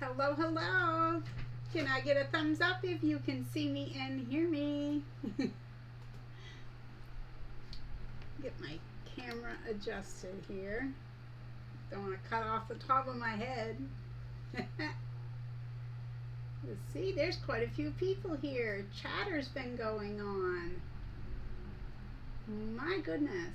Hello, hello. Can I get a thumbs up if you can see me and hear me? Get my camera adjusted here. Don't want to cut off the top of my head. Let's see, there's quite a few people here. Chatter's been going on. My goodness.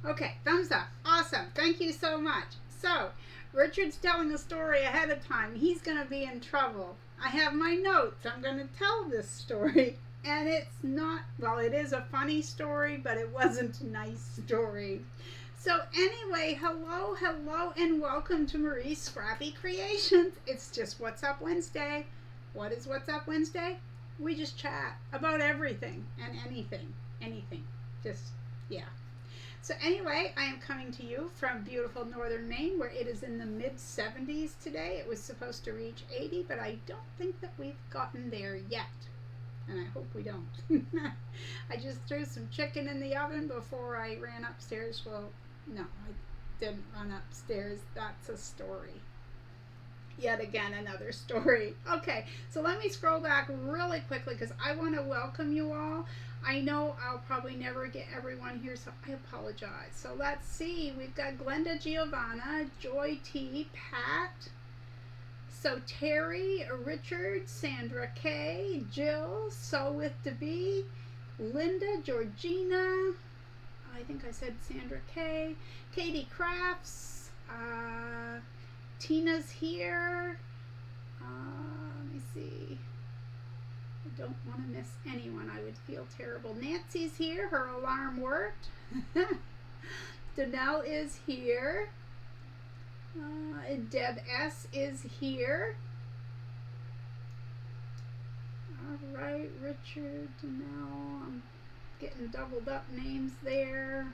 Okay, thumbs up. Awesome. Thank you so much. So, Richard's telling a story ahead of time. He's going to be in trouble. I have my notes. I'm going to tell this story. And it's not, well, it is a funny story, but it wasn't a nice story. So anyway, hello, hello, and welcome to Marie's Scrappy Creations. It's just What's Up Wednesday. What is What's Up Wednesday? We just chat about everything and anything. Just, yeah. So anyway, I am coming to you from beautiful northern Maine, where it is in the mid-70s today. It was supposed to reach 80, but I don't think that we've gotten there yet. And I hope we don't. I just threw some chicken in the oven before I ran upstairs. Well, no, I didn't run upstairs. That's a story. Yet again, another story. Okay, so let me scroll back really quickly because I want to welcome you all. I know I'll probably never get everyone here, so I apologize. So let's see. We've got Glenda Giovanna, Joy T, Pat. So Terie, Richard, Sandra K, Jill, So With To Be, Linda, Georgina, I think I said Sandra K, Katie Krafts, Tina's here, let me see, I don't want to miss anyone, I would feel terrible. Nancy's here, her alarm worked. Donnell is here. Deb S. is here. All right, Richard, Donnell, I'm getting doubled up names there.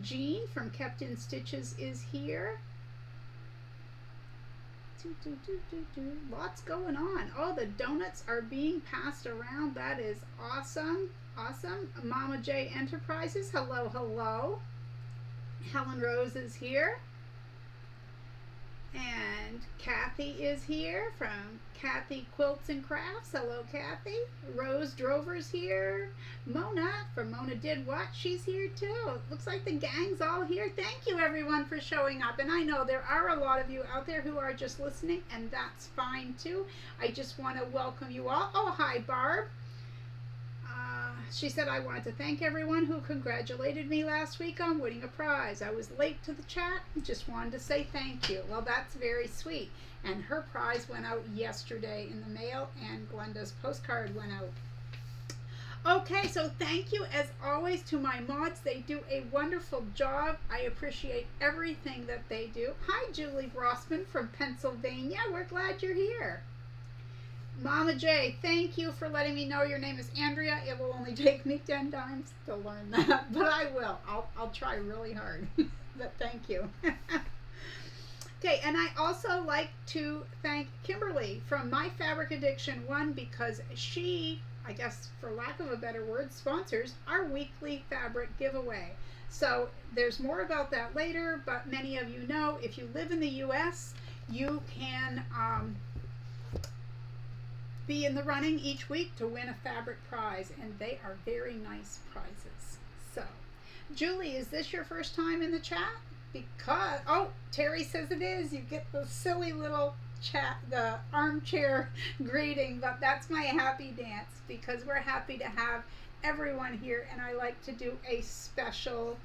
Jean from Kept in Stitches is here. Lots going on. Oh, the donuts are being passed around. That is awesome. Awesome. Mama J Enterprises. Hello, hello. Helen Rose is here. And Kathy is here from Kathy Quilts and Krafts. Hello, Kathy. Rose Drover's here. Mona from Mona Did What? She's here too. It looks like the gang's all here. Thank you everyone for showing up. And I know there are a lot of you out there who are just listening, and that's fine too. I just want to welcome you all. Oh, hi, Barb. She said, I wanted to thank everyone who congratulated me last week on winning a prize. I was late to the chat and just wanted to say thank you. Well, that's very sweet. And her prize went out yesterday in the mail, and Glenda's postcard went out. Okay, so thank you as always to my mods. They do a wonderful job. I appreciate everything that they do. Hi, Julie Rossman from Pennsylvania. We're glad you're here. Mama J, thank you for letting me know your name is Andrea. It will only take me 10 times to learn that, but I will. I'll try really hard, but thank you. Okay, and I also like to thank Kimberly from My Fabric Addiction 1 because she, I guess for lack of a better word, sponsors our weekly fabric giveaway. So there's more about that later, but many of you know if you live in the US, you can be in the running each week to win a fabric prize, and they are very nice prizes. So, Julie, is this your first time in the chat? Because, oh, Terie says it is. You get the silly little chat, the armchair greeting, but that's my happy dance because we're happy to have everyone here, and I like to do a special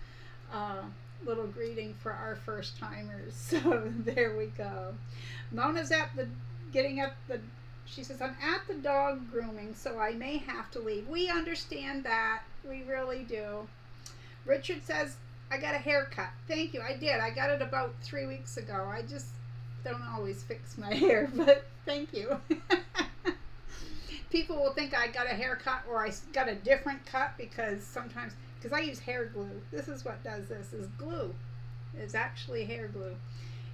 little greeting for our first timers. So there we go. Mona's getting up the She says, I'm at the dog grooming, so I may have to leave. We understand that. We really do. Richard says, I got a haircut. Thank you. I did. I got it about 3 weeks ago. I just don't always fix my hair, but thank you. People will think I got a haircut or I got a different cut because sometimes, because I use hair glue. This is what does this, is glue. It's actually hair glue.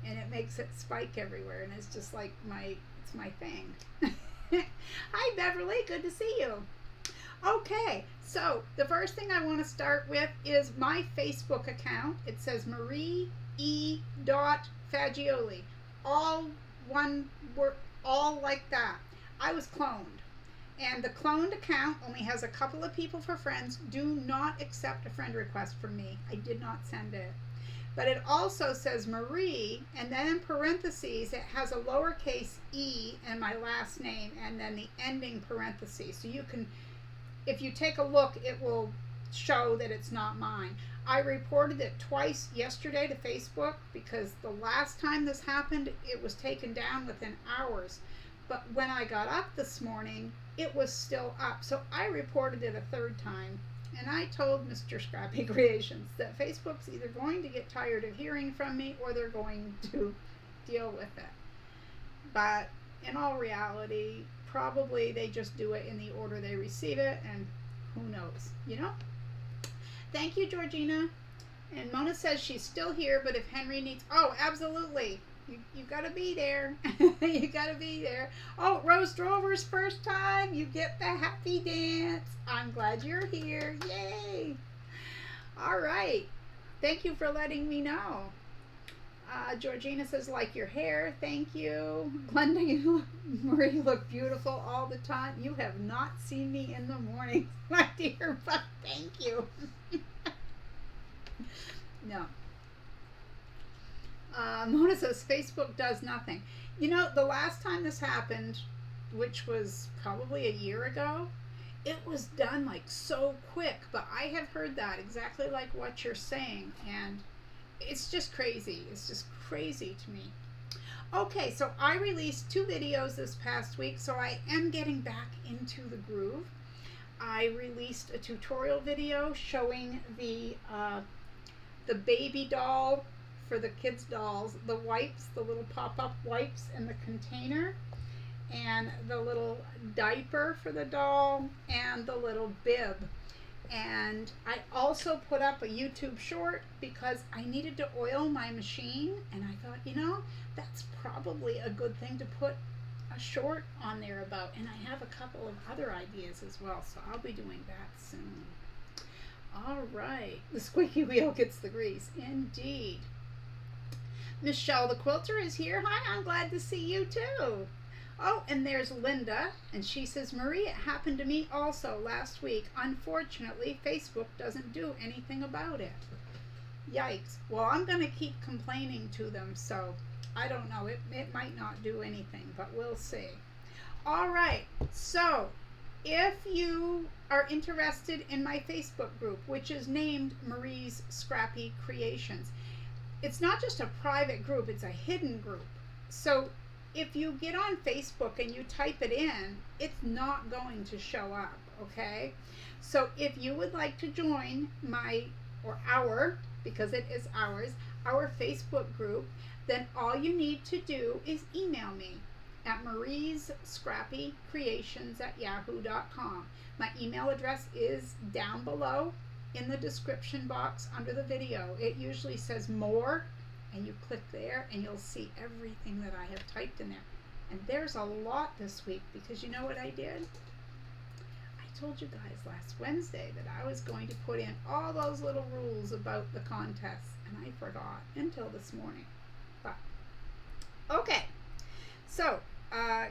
And it makes it spike everywhere. And it's just like it's my thing. Hi, Beverly. Good to see you. Okay, so the first thing I want to start with is my Facebook account. It says Marie E. Fagioli. All one word, all like that. I was cloned. And the cloned account only has a couple of people for friends. Do not accept a friend request from me. I did not send it. But it also says Marie, and then in parentheses it has a lowercase e and my last name, and then the ending parentheses. So you can, if you take a look, it will show that it's not mine. I reported it twice yesterday to Facebook because the last time this happened, it was taken down within hours. But when I got up this morning, it was still up. So I reported it a third time. And I told Mr. Scrappy Creations that Facebook's either going to get tired of hearing from me or they're going to deal with it. But in all reality, probably they just do it in the order they receive it, and who knows, you know? Thank you, Georgina. And Mona says she's still here, but if Henry needs... Oh, absolutely. You got to be there. You got to be there. Oh, Rose Drover's first time. You get the happy dance. I'm glad you're here. Yay. All right. Thank you for letting me know. Georgina says, like your hair. Thank you. Glenda, Marie, look beautiful all the time. You have not seen me in the morning, my dear, but thank you. No. Mona says Facebook does nothing. You know, the last time this happened, which was probably a year ago, it was done like so quick. But I have heard that exactly like what you're saying, and it's just crazy. It's just crazy to me. Okay, so I released 2 videos this past week, so I am getting back into the groove. I released a tutorial video showing the baby doll for the kids' dolls, the wipes, the little pop-up wipes in the container, and the little diaper for the doll, and the little bib. And I also put up a YouTube short because I needed to oil my machine, and I thought, you know, that's probably a good thing to put a short on there about. And I have a couple of other ideas as well, so I'll be doing that soon. All right, the squeaky wheel gets the grease, indeed. Michelle the Quilter is here. Hi, I'm glad to see you too. Oh, and there's Linda, and she says, Marie, it happened to me also last week. Unfortunately, Facebook doesn't do anything about it. Yikes. Well, I'm going to keep complaining to them, so I don't know. It might not do anything, but we'll see. All right, so if you are interested in my Facebook group, which is named Marie's Scrappy Creations, it's not just a private group, it's a hidden group. So if you get on Facebook and you type it in, it's not going to show up, okay? So if you would like to join my, or our, because it is ours, our Facebook group, then all you need to do is email me at mariescrappycreations@yahoo.com. My email address is down below in the description box under the video. It usually says more, and you click there and you'll see everything that I have typed in there. And there's a lot this week because you know what I did? I told you guys last Wednesday that I was going to put in all those little rules about the contest, and I forgot until this morning. But okay, so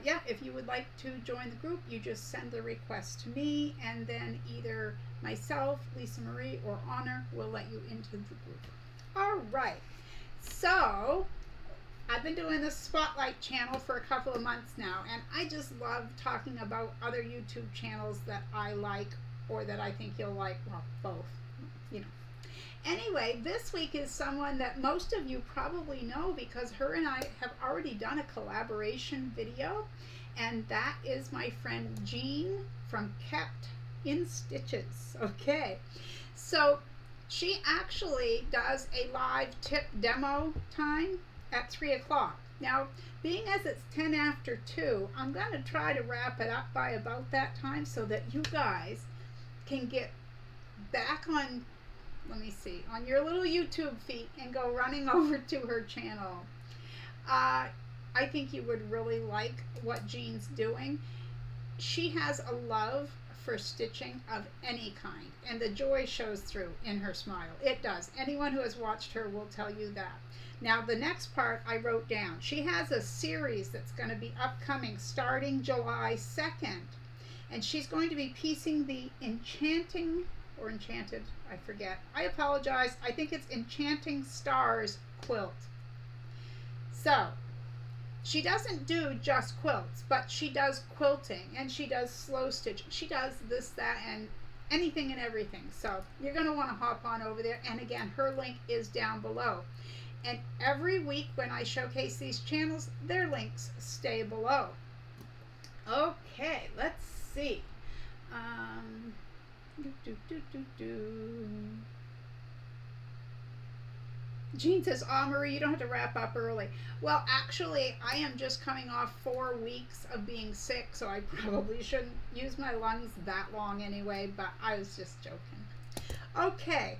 yeah, if you would like to join the group, you just send the request to me, and then either myself, Lisa Marie, or Honor will let you into the group. All right, so I've been doing this Spotlight channel for a couple of months now, and I just love talking about other YouTube channels that I like or that I think you'll like. Well, both, you know. Anyway, this week is someone that most of you probably know because her and I have already done a collaboration video, and that is my friend Jean from Kept in Stitches. Okay, so she actually does a live tip demo time at 3 o'clock. Now, being as it's 10 after 2, I'm going to try to wrap it up by about that time so that you guys can get back on, let me see, on your little YouTube feed and go running over to her channel. I think you would really like what Jean's doing. she has a love for stitching of any kind, and the joy shows through in her smile. It does. Anyone who has watched her will tell you that. Now, the next part I wrote down. She has a series that's going to be upcoming starting July 2nd, and she's going to be piecing the Enchanting, or Enchanted, I forget. I apologize. I think it's Enchanting Stars quilt. So, she doesn't do just quilts, but she does quilting, and she does slow stitch. She does this, that, and anything and everything. So you're going to want to hop on over there. And again, her link is down below. And every week when I showcase these channels, their links stay below. Okay, let's see. Jean says, "Oh, Marie, you don't have to wrap up early." Well, actually, I am just coming off 4 weeks of being sick, so I probably shouldn't use my lungs that long anyway, but I was just joking. Okay,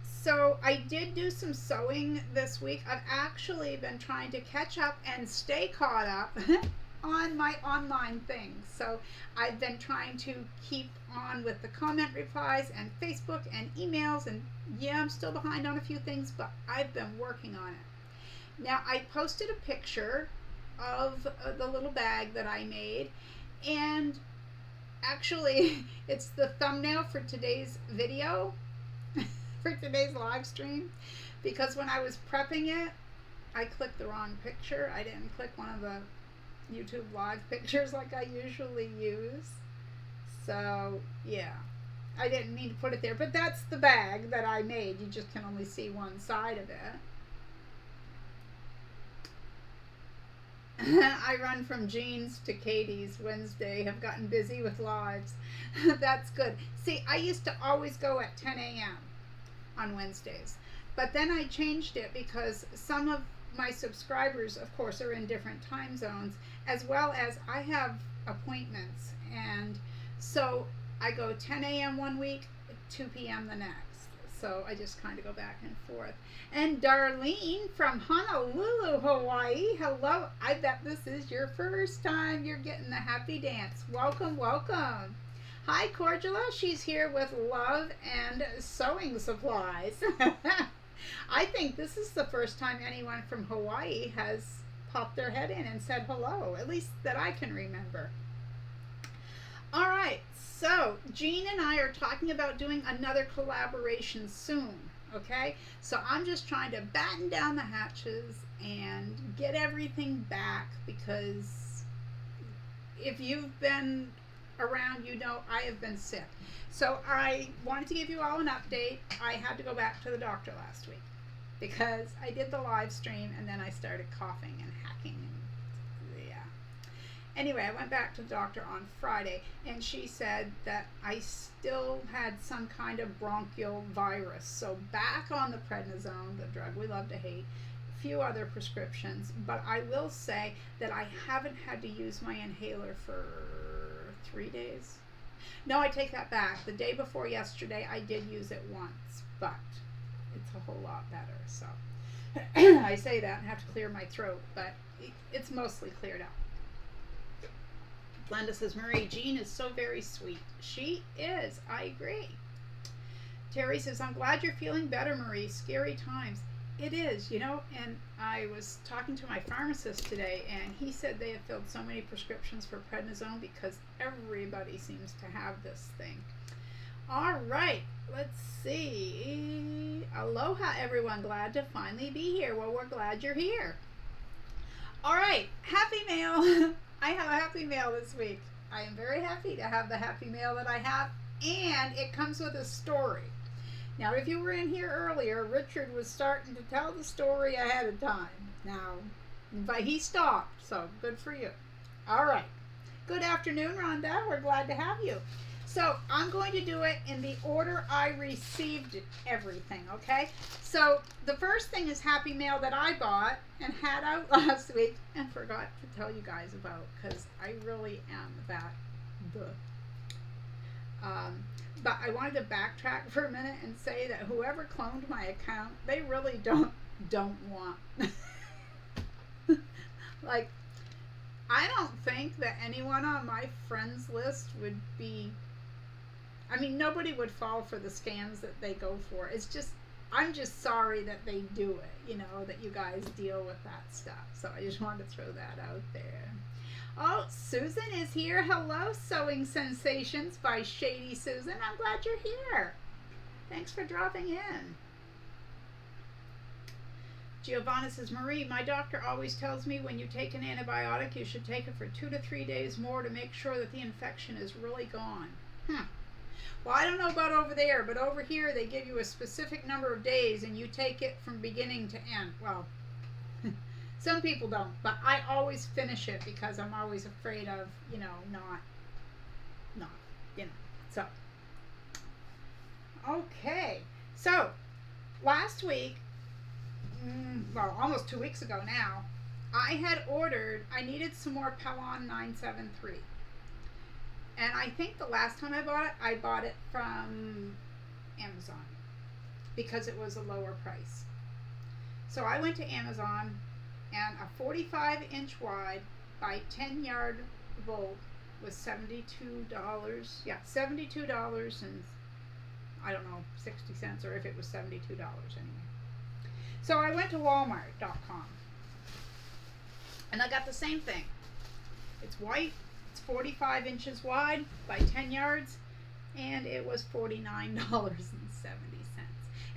so I did do some sewing this week. I've actually been trying to catch up and stay caught up on my online things. So I've been trying to keep on with the comment replies and Facebook and emails, and yeah, I'm still behind on a few things, but I've been working on it. Now, I posted a picture of the little bag that I made, and actually it's the thumbnail for today's video, for today's live stream, because when I was prepping it, I clicked the wrong picture. I didn't click one of the YouTube live pictures like I usually use. So yeah, I didn't mean to put it there, but that's the bag that I made. You just can only see one side of it. I run from Jean's to Katie's Wednesday, have gotten busy with lives. That's good. See, I used to always go at 10 a.m. on Wednesdays, but then I changed it because some of my subscribers, of course, are in different time zones, as well as I have appointments, and so I go 10 a.m. one week, 2 p.m. the next. So I just kind of go back and forth. And Darlene from Honolulu, Hawaii, hello. I bet this is your first time you're getting the happy dance. Welcome, welcome. Hi, Cordula. She's here with love and sewing supplies. I think this is the first time anyone from Hawaii has popped their head in and said hello, at least that I can remember. All right, so Jean and I are talking about doing another collaboration soon, okay? So I'm just trying to batten down the hatches and get everything back, because if you've been around, you know I have been sick. So I wanted to give you all an update. I had to go back to the doctor last week because I did the live stream and then I started coughing and hacking and yeah. Anyway, I went back to the doctor on Friday, and she said that I still had some kind of bronchial virus. So back on the prednisone, the drug we love to hate, a few other prescriptions, but I will say that I haven't had to use my inhaler for 3 days. No, I take that back. The day before yesterday, I did use it once, but it's a whole lot better. So I say that and have to clear my throat, but it's mostly cleared out. Brenda says, Marie, Jean is so very sweet. She is. I agree. Terie says, I'm glad you're feeling better, Marie. Scary times. It is, you know, and I was talking to my pharmacist today, and he said they have filled so many prescriptions for prednisone because everybody seems to have this thing. All right, let's see. Aloha, everyone. Glad to finally be here. Well, we're glad you're here. All right, happy mail. I have a happy mail this week. I am very happy to have the happy mail that I have, and it comes with a story. Now, if you were in here earlier, Richard was starting to tell the story ahead of time. Now, but he stopped, so good for you. All right. Good afternoon, Rhonda. We're glad to have you. So I'm going to do it in the order I received everything, okay? So the first thing is happy mail that I bought and had out last week and forgot to tell you guys about, because I really am that but I wanted to backtrack for a minute and say that whoever cloned my account, they really don't want. Like, I don't think that anyone on my friends list would be, I mean, nobody would fall for the scams that they go for. It's just, I'm just sorry that they do it, you know, that you guys deal with that stuff. So I just wanted to throw that out there. Oh, Susan is here. Hello, Sewing Sensations by Shady Susan. I'm glad you're here. Thanks for dropping in. Giovanna says, Marie, my doctor always tells me when you take an antibiotic, you should take it for 2 to 3 days more to make sure that the infection is really gone. Well, I don't know about over there, but over here they give you a specific number of days and you take it from beginning to end. Well, some people don't, but I always finish it because I'm always afraid of, you know, not, you know, so. Okay, so last week, well, almost 2 weeks ago now, I had ordered, I needed some more Pellon 973. And I think the last time I bought it from Amazon because it was a lower price. So I went to Amazon, and a 45-inch wide by 10-yard bolt was $72. Yeah, $72 and I don't know, 60 cents, or if it was $72 anyway. So I went to Walmart.com and I got the same thing. It's white, it's 45 inches wide by 10 yards, and it was $49.70.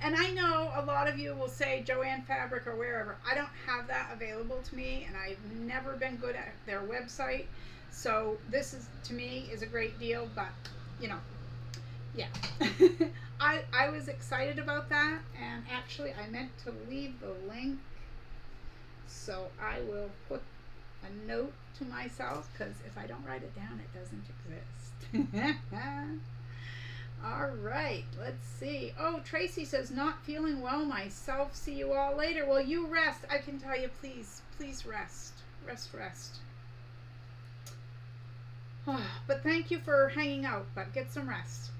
And I know a lot of you will say Joanne Fabric or wherever. I don't have that available to me, and I've never been good at their website. So this is, to me, is a great deal, but you know, yeah. I was excited about that, and actually I meant to leave the link, so I will put a note to myself, because if I don't write it down, it doesn't exist. All right, let's see. Oh, Tracy says, not feeling well myself. See you all later. Well, you rest. I can tell you, please rest. Rest. But thank you for hanging out, but get some rest.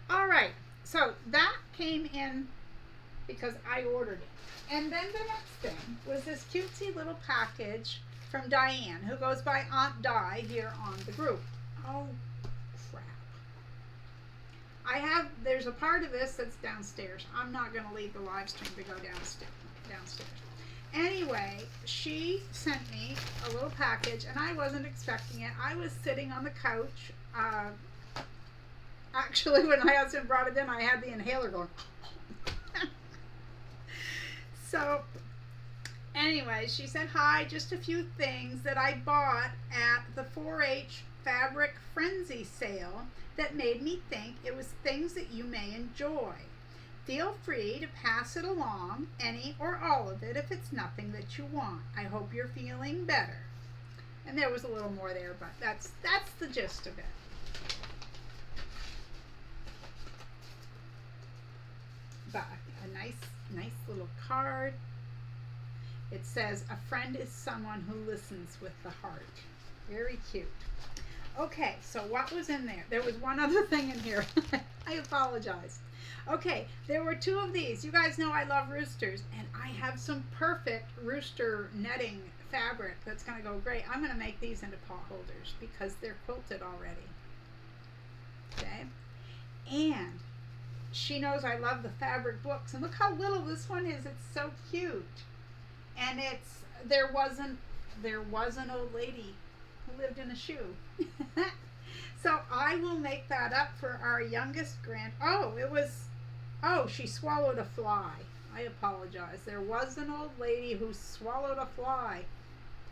All right, so that came in because I ordered it. And then the next thing was this cutesy little package from Diane, who goes by Aunt Di here on the group. Oh, crap. There's a part of this that's downstairs. I'm not going to leave the live stream to go downstairs. Anyway, she sent me a little package, and I wasn't expecting it. I was sitting on the couch. Actually, when my husband brought it in, I had the inhaler going. So, anyway, she said, hi, just a few things that I bought at the 4-H Fabric Frenzy sale that made me think it was things that you may enjoy. Feel free to pass it along, any or all of it, if it's nothing that you want. I hope you're feeling better. And there was a little more there, but that's the gist of it. But a nice little card. It says, a friend is someone who listens with the heart. Very cute. Okay, so what was in there? There was one other thing in here. I apologize. Okay, there were 2 of these. You guys know I love roosters, and I have some perfect rooster netting fabric that's going to go great. I'm going to make these into pot holders because they're quilted already. Okay, and she knows I love the fabric books, and look how little this one is. It's so cute. And it's there was an old lady who lived in a shoe. So I will make that up for our youngest she swallowed a fly. I apologize. There was an old lady who swallowed a fly.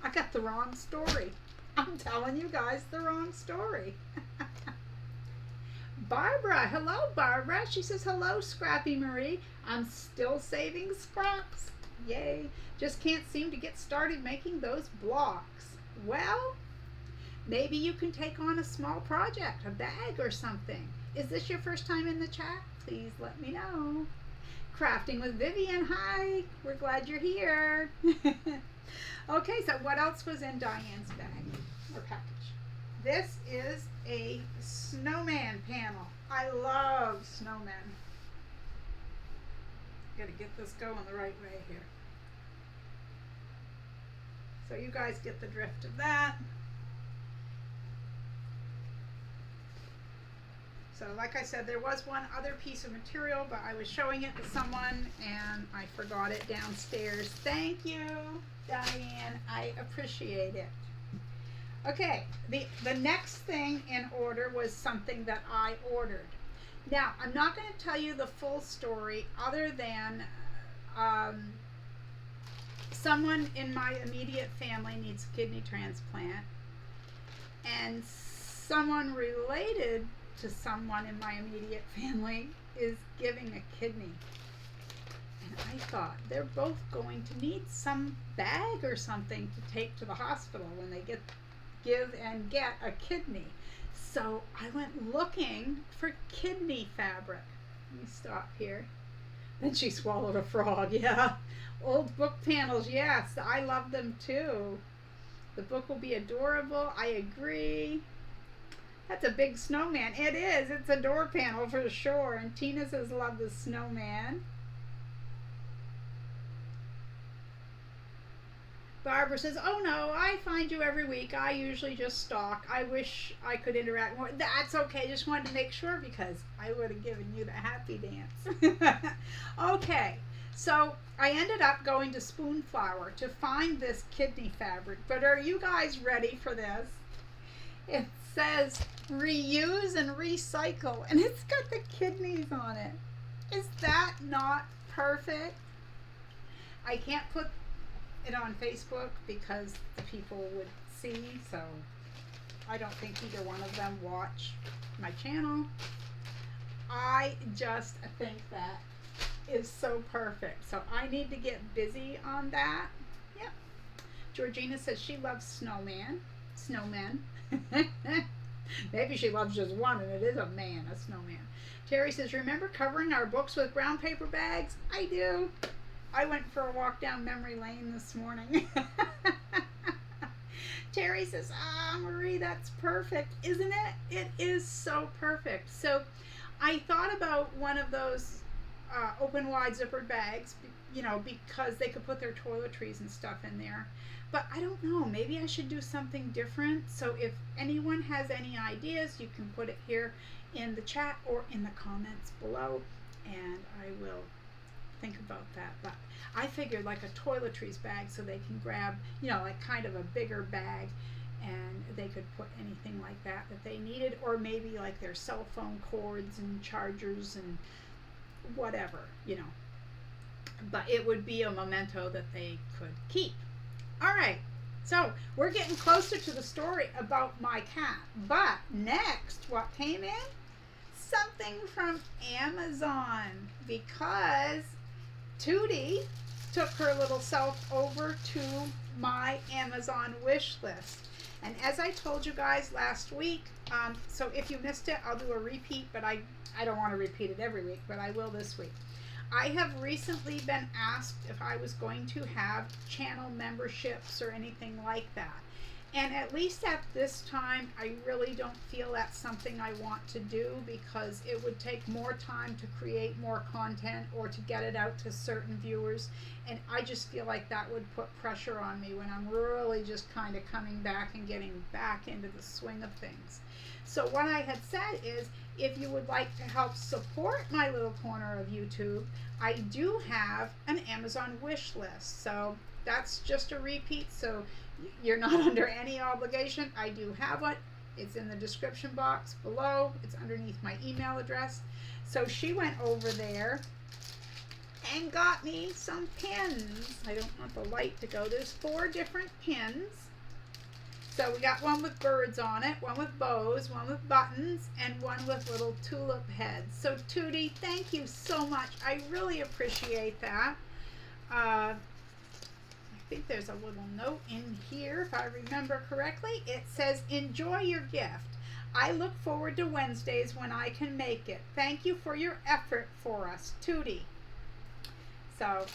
I got the wrong story. I'm telling you guys the wrong story. Barbara, hello Barbara. She says, hello Scrappy Marie. I'm still saving scraps. Yay. Just can't seem to get started making those blocks. Well, maybe you can take on a small project, a bag or something. Is this your first time in the chat? Please let me know. Crafting with Vivian, hi. We're glad you're here. Okay, so what else was in Diane's bag or package? This is a snowman panel. I love snowmen. Gotta get this going the right way here. So you guys get the drift of that. So like I said, there was one other piece of material, but I was showing it to someone and I forgot it downstairs. Thank you, Diane. I appreciate it. Okay, the next thing in order was something that I ordered. Now, I'm not going to tell you the full story other than someone in my immediate family needs a kidney transplant, and someone related to someone in my immediate family is giving a kidney. And I thought they're both going to need some bag or something to take to the hospital when they give and get a kidney. So I went looking for kidney fabric. Let me stop here. Then she swallowed a frog. Yeah. Old book panels. Yes, I love them too. The book will be adorable. I agree. That's a big snowman. It is. It's a door panel for sure. And Tina says, love the snowman. Barbara says, oh no, I find you every week. I usually just stalk. I wish I could interact more. That's okay. Just wanted to make sure because I would have given you the happy dance. Okay. So I ended up going to Spoonflower to find this kidney fabric. But are you guys ready for this? It says reuse and recycle, and it's got the kidneys on it. Is that not perfect? I can't put it on Facebook because the people would see, so I don't think either one of them watch my channel. I just think that is so perfect, so I need to get busy on that. Yep. Georgina says she loves snowmen. Maybe she loves just one, and it is a man, a snowman. Terry says, remember covering our books with brown paper bags? I do. I went for a walk down memory lane this morning. Terry says, Marie, that's perfect, isn't it? It is so perfect. So I thought about one of those open wide zippered bags, you know, because they could put their toiletries and stuff in there. But I don't know, maybe I should do something different. So if anyone has any ideas, you can put it here in the chat or in the comments below, and I will think about that. But I figured like a toiletries bag so they can grab, you know, like kind of a bigger bag, and they could put anything like that that they needed, or maybe like their cell phone cords and chargers and whatever, you know. But it would be a memento that they could keep. All right, so we're getting closer to the story about my cat. But next, what came in? Something from Amazon, because Tootie took her little self over to my Amazon wish list. And as I told you guys last week, so if you missed it, I'll do a repeat, but I don't want to repeat it every week, but I will this week. I have recently been asked if I was going to have channel memberships or anything like that. And at least at this time, I really don't feel that's something I want to do, because it would take more time to create more content or to get it out to certain viewers. And I just feel like that would put pressure on me when I'm really just kind of coming back and getting back into the swing of things. So what I had said is, if you would like to help support my little corner of YouTube, I do have an Amazon wish list. So that's just a repeat, so you're not under any obligation. I do have one. It's in the description box below. It's underneath my email address. So she went over there and got me some pins. I don't want the light to go. There's 4 different pins. So we got one with birds on it, one with bows, one with buttons, and one with little tulip heads. So Tootie, thank you so much. I really appreciate that. I think there's a little note in here, if I remember correctly. It says, enjoy your gift. I look forward to Wednesdays when I can make it. Thank you for your effort for us, Tootie. So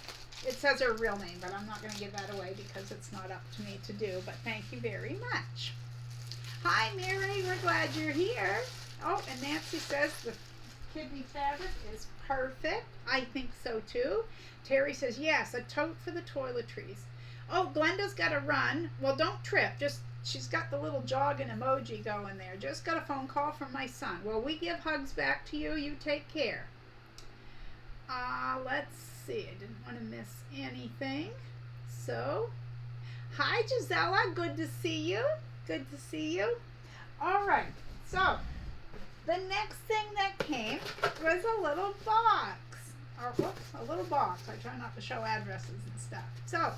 it says her real name, but I'm not going to give that away because it's not up to me to do. But thank you very much. Hi, Mary. We're glad you're here. Oh, and Nancy says the kidney fabric is perfect. I think so too. Terry says, yes, a tote for the toiletries. Oh, Glenda's got to run. Well, don't trip. Just she's got the little jogging emoji going there. Just got a phone call from my son. Well, we give hugs back to you. You take care. Let's see. I didn't want to miss anything. So, hi, Gisela. Good to see you. Good to see you. All right. So, the next thing that came was a little box. Or, whoops, a little box. I try not to show addresses and stuff. So,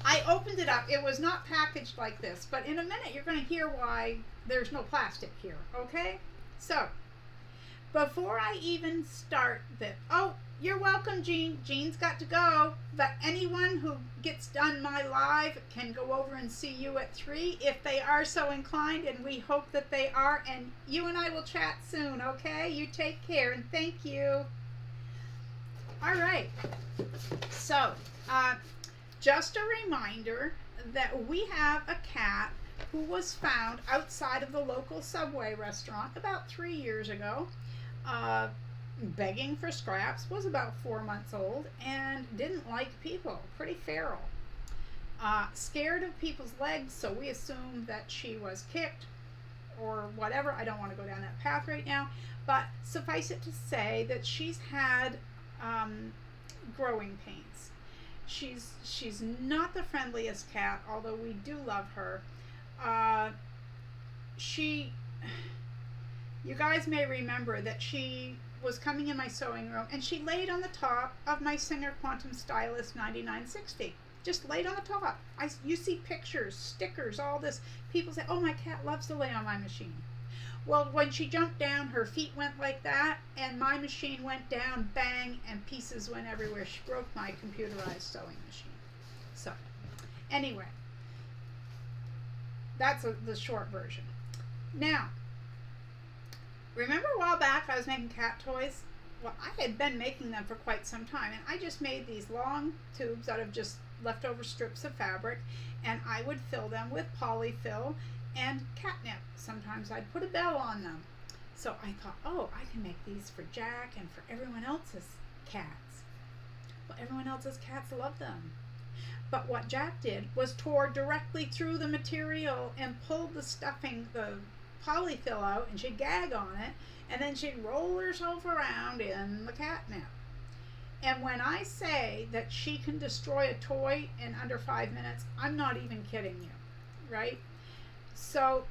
I opened it up. It was not packaged like this, but in a minute you're going to hear why there's no plastic here, okay? So, before I even start this, oh, you're welcome, Jean. Jean's got to go, but anyone who gets done my live can go over and see you at 3 if they are so inclined, and we hope that they are, and you and I will chat soon, okay? You take care, and thank you. All right. So, just a reminder that we have a cat who was found outside of the local Subway restaurant about 3 years ago, begging for scraps, was about 4 months old, and didn't like people, pretty feral. Scared of people's legs, so we assumed that she was kicked or whatever. I don't want to go down that path right now, but suffice it to say that she's had growing pains. She's not the friendliest cat, although we do love her. You guys may remember that she was coming in my sewing room and she laid on the top of my Singer Quantum Stylus 9960. Just laid on the top. You see pictures, stickers, all this. People say, oh, my cat loves to lay on my machine. Well, when she jumped down, her feet went like that, and my machine went down, bang, and pieces went everywhere. She broke my computerized sewing machine. So, anyway, that's the short version. Now, remember a while back I was making cat toys? Well, I had been making them for quite some time, and I just made these long tubes out of just leftover strips of fabric, and I would fill them with polyfill and catnip. Sometimes I'd put a bell on them. So I thought, oh, I can make these for Jack and for everyone else's cats. Well, everyone else's cats love them. But what Jack did was tore directly through the material and pulled the stuffing, the polyfill out, and she'd gag on it, and then she'd roll herself around in the catnip. And when I say that she can destroy a toy in under 5 minutes, I'm not even kidding you, right? So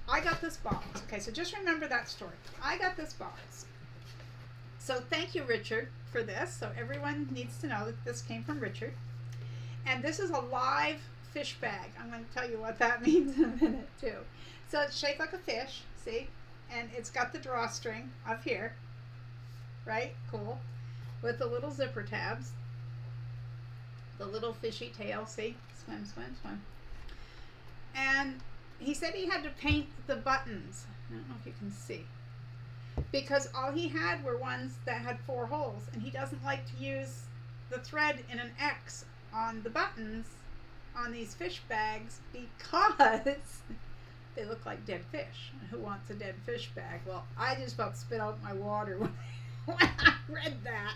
I got this box. Okay, so just remember that story. I got this box. So thank you, Richard, for this. So everyone needs to know that this came from Richard. And this is a live fish bag. I'm going to tell you what that means in a minute, too. So it's shaped like a fish, see? And it's got the drawstring up here, right? Cool. With the little zipper tabs. The little fishy tail, see? Swim, swim, swim. And he said he had to paint the buttons. I don't know if you can see. Because all he had were ones that had 4 holes, and he doesn't like to use the thread in an X on the buttons on these fish bags because they look like dead fish. Who wants a dead fish bag? Well, I just about spit out my water when I read that.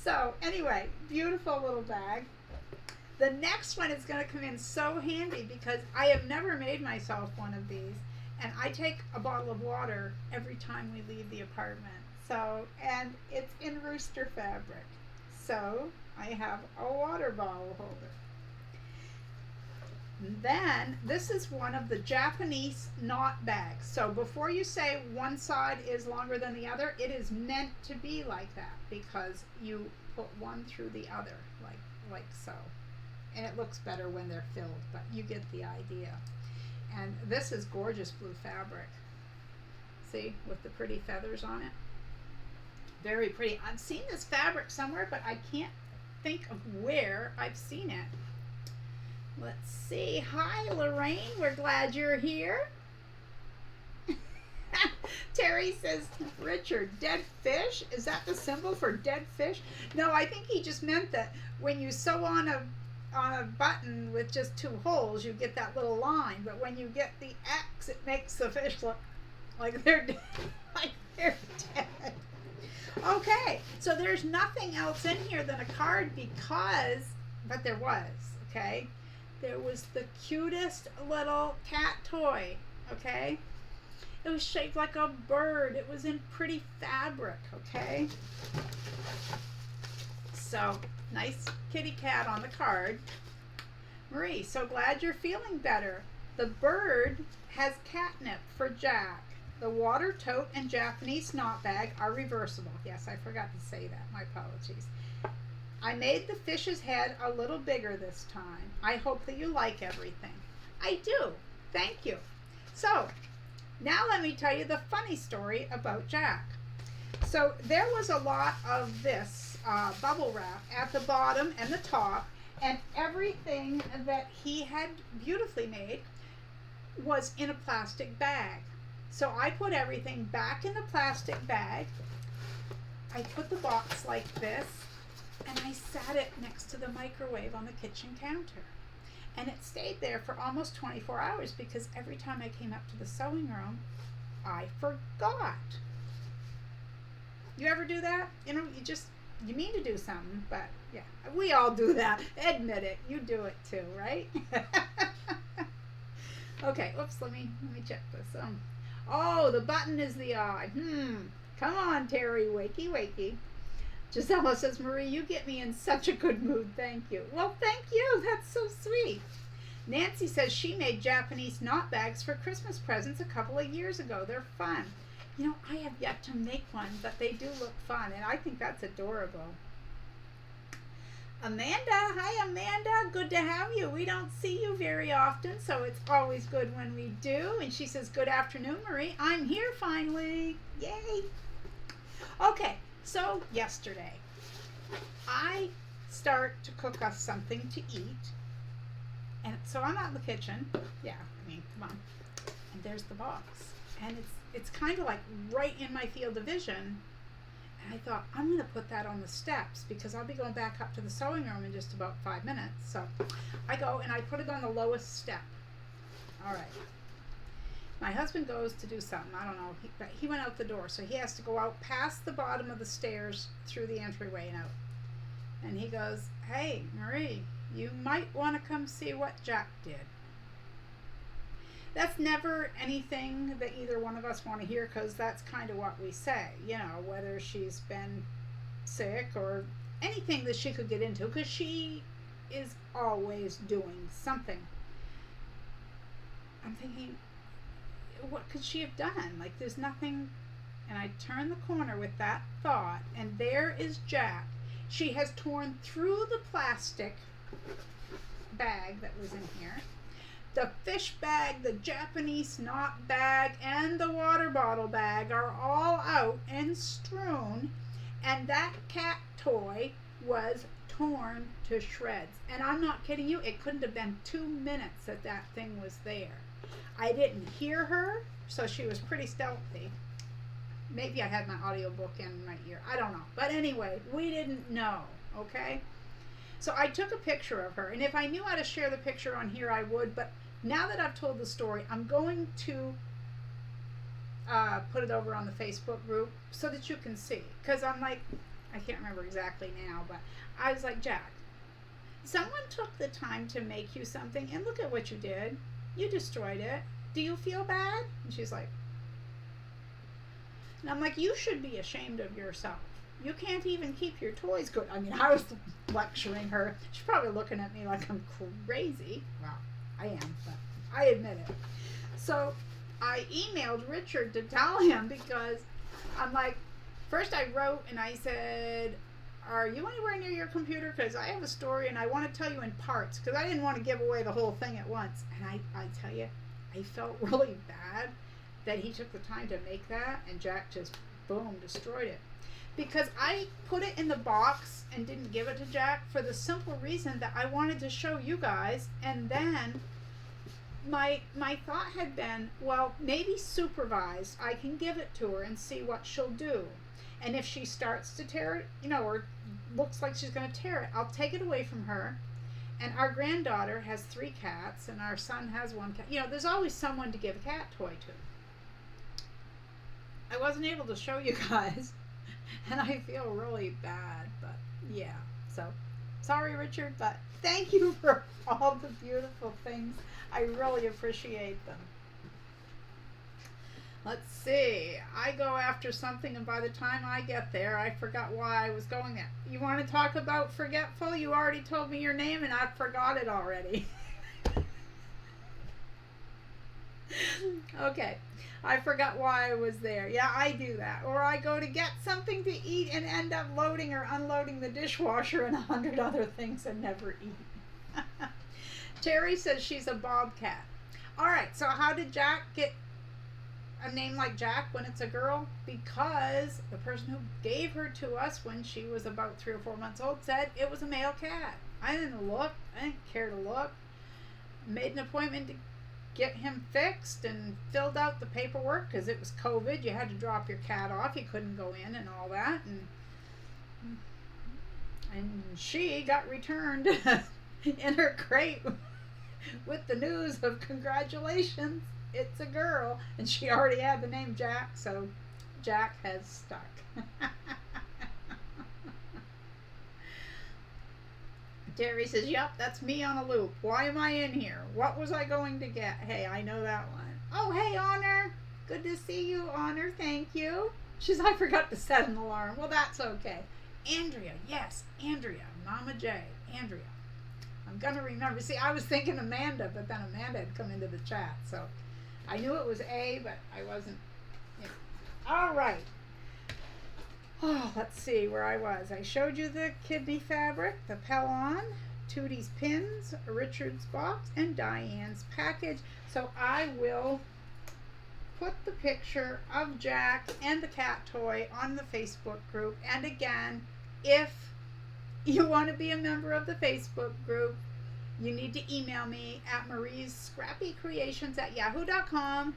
So anyway, beautiful little bag. The next one is going to come in so handy because I have never made myself one of these, and I take a bottle of water every time we leave the apartment. So, and it's in rooster fabric. So I have a water bottle holder. Then this is one of the Japanese knot bags. So before you say one side is longer than the other, it is meant to be like that because you put one through the other, like so. And it looks better when they're filled, but you get the idea. And this is gorgeous blue fabric. See, with the pretty feathers on it. Very pretty. I've seen this fabric somewhere, but I can't think of where I've seen it. Let's see. Hi, Lorraine. We're glad you're here. Terry says, Richard, dead fish? Is that the symbol for dead fish? No, I think he just meant that when you sew on a button with just 2 holes, you get that little line. But when you get the X, it makes the fish look like they're dead. Like they're dead. Okay, so So there's nothing else in here than a card but there was, okay? There was the cutest little cat toy, okay? It was shaped like a bird. It was in pretty fabric, okay? So, nice kitty cat on the card. Marie, so glad you're feeling better. The bird has catnip for Jack. The water tote and Japanese snot bag are reversible. Yes, I forgot to say that. My apologies. I made the fish's head a little bigger this time. I hope that you like everything. I do. Thank you. So, now let me tell you the funny story about Jack. So, there was a lot of this bubble wrap at the bottom and the top, and everything that he had beautifully made was in a plastic bag. So I put everything back in the plastic bag. I put the box like this, and I sat it next to the microwave on the kitchen counter. And it stayed there for almost 24 hours because every time I came up to the sewing room, I forgot. You ever do that? You know, you mean to do something, but yeah, we all do that. Admit it. You do it too, right? Okay, oops, let me check this. Oh, the button is the eye. Come on, Terie, wakey, wakey. Gisela says, Marie, you get me in such a good mood. Thank you. Well, thank you. That's so sweet. Nancy says she made Japanese knot bags for Christmas presents a couple of years ago. They're fun. You know, I have yet to make one, but they do look fun, and I think that's adorable. Amanda, hi Amanda, good to have you. We don't see you very often, so it's always good when we do. And she says, good afternoon, Marie. I'm here finally. Yay. Okay, so yesterday, I start to cook us something to eat. And so I'm out in the kitchen. Yeah, I mean, come on. And there's the box. And it's kind of like right in my field of vision. And I thought, I'm going to put that on the steps because I'll be going back up to the sewing room in just about 5 minutes. So I go and I put it on the lowest step. All right. My husband goes to do something. I don't know. But he went out the door. So he has to go out past the bottom of the stairs through the entryway and out. And he goes, hey, Marie, you might want to come see what Jack did. That's never anything that either one of us want to hear because that's kind of what we say, you know, whether she's been sick or anything that she could get into because she is always doing something. I'm thinking, what could she have done? Like, there's nothing. And I turn the corner with that thought, and there is Jack. She has torn through the plastic bag that was in here. The fish bag, the Japanese knot bag, and the water bottle bag are all out and strewn, and that cat toy was torn to shreds. And I'm not kidding you, it couldn't have been 2 minutes that that thing was there. I didn't hear her, so she was pretty stealthy. Maybe I had my audiobook in my ear. I don't know. But anyway, we didn't know, okay? So I took a picture of her, and if I knew how to share the picture on here, I would, but now that I've told the story, I'm going to put it over on the Facebook group so that you can see. Because I'm like, I can't remember exactly now, but I was like, Jack, someone took the time to make you something, and look at what you did. You destroyed it. Do you feel bad? And she's like, and I'm like, you should be ashamed of yourself. You can't even keep your toys good. I mean, I was lecturing her. She's probably looking at me like I'm crazy. Well, I am, but I admit it. So I emailed Richard to tell him because I'm like, first I wrote and I said, are you anywhere near your computer? Because I have a story and I want to tell you in parts because I didn't want to give away the whole thing at once. And I tell you, I felt really bad that he took the time to make that and Jack just, boom, destroyed it. Because I put it in the box and didn't give it to Jack for the simple reason that I wanted to show you guys. And then my thought had been, well, maybe supervised. I can give it to her and see what she'll do. And if she starts to tear it, you know, or looks like she's going to tear it, I'll take it away from her. And our granddaughter has 3 cats and our son has 1 cat. You know, there's always someone to give a cat toy to. I wasn't able to show you guys And I feel really bad, but yeah. So, sorry, Richard, but thank you for all the beautiful things. I really appreciate them. Let's see. I go after something, and by the time I get there, I forgot why I was going there. You want to talk about forgetful? You already told me your name, and I forgot it already. Okay. I forgot why I was there. Yeah, I do that. Or I go to get something to eat and end up loading or unloading the dishwasher and 100 other things and never eat. Terie says she's a bobcat. All right, so how did Jack get a name like Jack when it's a girl? Because the person who gave her to us when she was about 3 or 4 months old said it was a male cat. I didn't look. I didn't care to look. Made an appointment to get him fixed and filled out the paperwork because it was COVID. You had to drop your cat off. You couldn't go in and all that. And she got returned in her crate with the news of congratulations, it's a girl. And she already had the name Jack, so Jack has stuck. Terie says, yep, that's me on a loop. Why am I in here? What was I going to get? Hey, I know that one. Oh, hey, Honor. Good to see you, Honor. Thank you. She says, I forgot to set an alarm. Well, that's okay. Andrea. Yes, Andrea. Mama J. Andrea. I'm going to remember. See, I was thinking Amanda, but then Amanda had come into the chat. So I knew it was A, but I wasn't. You know. All right. Oh, let's see where I was. I showed you the kidney fabric, the Pellon, Tootie's pins, Richard's box, and Diane's package. So I will put the picture of Jack and the cat toy on the Facebook group. And again, if you want to be a member of the Facebook group, you need to email me at mariescrappycreations@yahoo.com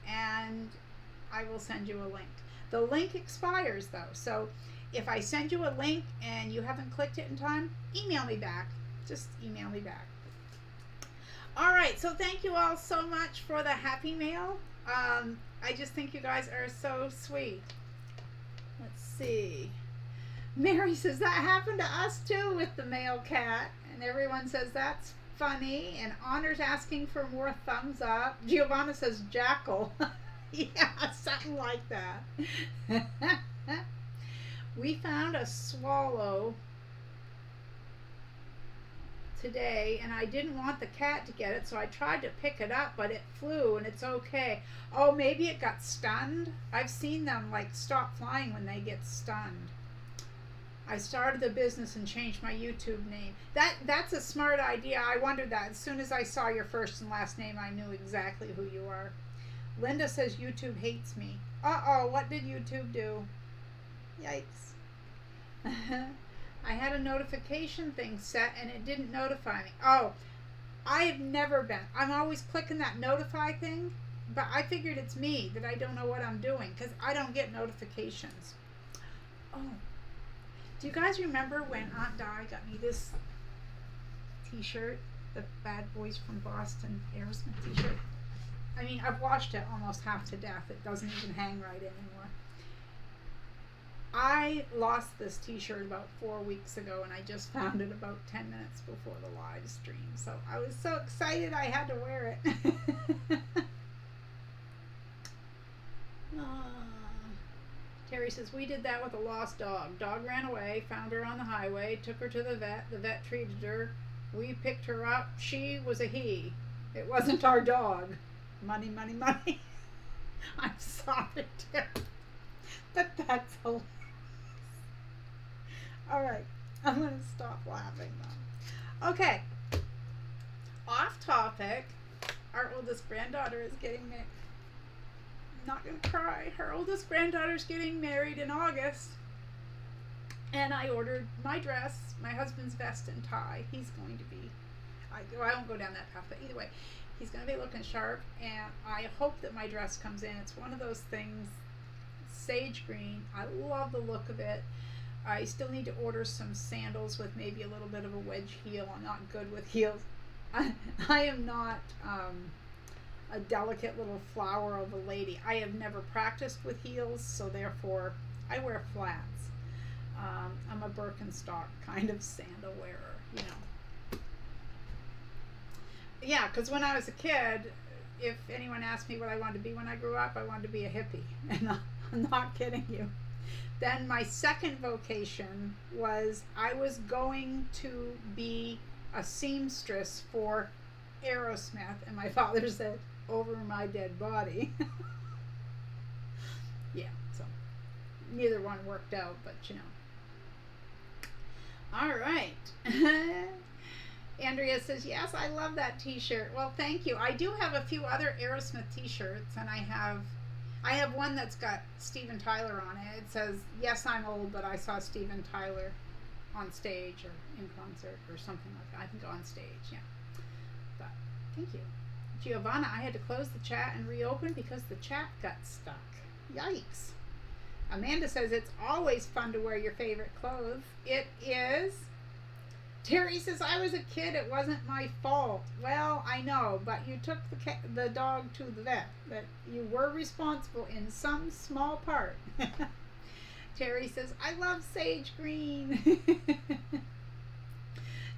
and I will send you a link. The link expires though, so if I send you a link and you haven't clicked it in time, email me back. Just email me back. All right, so thank you all so much for the happy mail. I just think you guys are so sweet. Let's see. Mary says that happened to us too with the male cat, and everyone says that's funny. And Honor's asking for more thumbs up. Giovanna says jackal. Yeah, something like that. We found a swallow today, and I didn't want the cat to get it, so I tried to pick it up, but it flew, and it's okay. Oh, maybe it got stunned. I've seen them like stop flying when they get stunned. I started the business and changed my YouTube name. That's a smart idea. I wondered that. As soon as I saw your first and last name, I knew exactly who you are. Linda says YouTube hates me. Uh-oh, what did YouTube do? Yikes. I had a notification thing set and it didn't notify me. Oh, I have never been. I'm always clicking that notify thing, but I figured it's me, that I don't know what I'm doing because I don't get notifications. Oh, do you guys remember when Aunt Di got me this t-shirt, the Bad Boys from Boston Aerosmith t-shirt? I mean, I've washed it almost half to death. It doesn't even hang right anymore. I lost this t-shirt about 4 weeks ago, and I just found it about 10 minutes before the live stream. So I was so excited I had to wear it. Terie says, we did that with a lost dog. Dog ran away, found her on the highway, took her to the vet. The vet treated her. We picked her up. She was a he. It wasn't our dog. Money, money, money. I'm sorry, Terie. But that's hilarious. All right, I'm going to stop laughing now. Okay, off topic. Our oldest granddaughter is getting married. I'm not going to cry. Her oldest granddaughter's getting married in August. And I ordered my dress, my husband's vest and tie. He's going to be, I won't go down that path, but either way, he's going to be looking sharp. And I hope that my dress comes in. It's one of those things, sage green. I love the look of it. I still need to order some sandals with maybe a little bit of a wedge heel. I'm not good with heels. I am not a delicate little flower of a lady. I have never practiced with heels, so therefore I wear flats. I'm a Birkenstock kind of sandal wearer, you know. Yeah, because when I was a kid, if anyone asked me what I wanted to be when I grew up, I wanted to be a hippie. And I'm not kidding you. Then my second vocation was I was going to be a seamstress for Aerosmith, and my father said, over my dead body. Yeah, so neither one worked out, but you know. All right. Andrea says, yes, I love that t-shirt. Well, thank you. I do have a few other Aerosmith t-shirts, and I have one that's got Steven Tyler on it. It says, yes, I'm old, but I saw Steven Tyler on stage or in concert or something like that. I think on stage, yeah. But thank you. Giovanna, I had to close the chat and reopen because the chat got stuck. Yikes. Amanda says, it's always fun to wear your favorite clothes. It is. Terie says, I was a kid. It wasn't my fault. Well, I know, but you took the dog to the vet. That you were responsible in some small part. Terie says, I love sage green.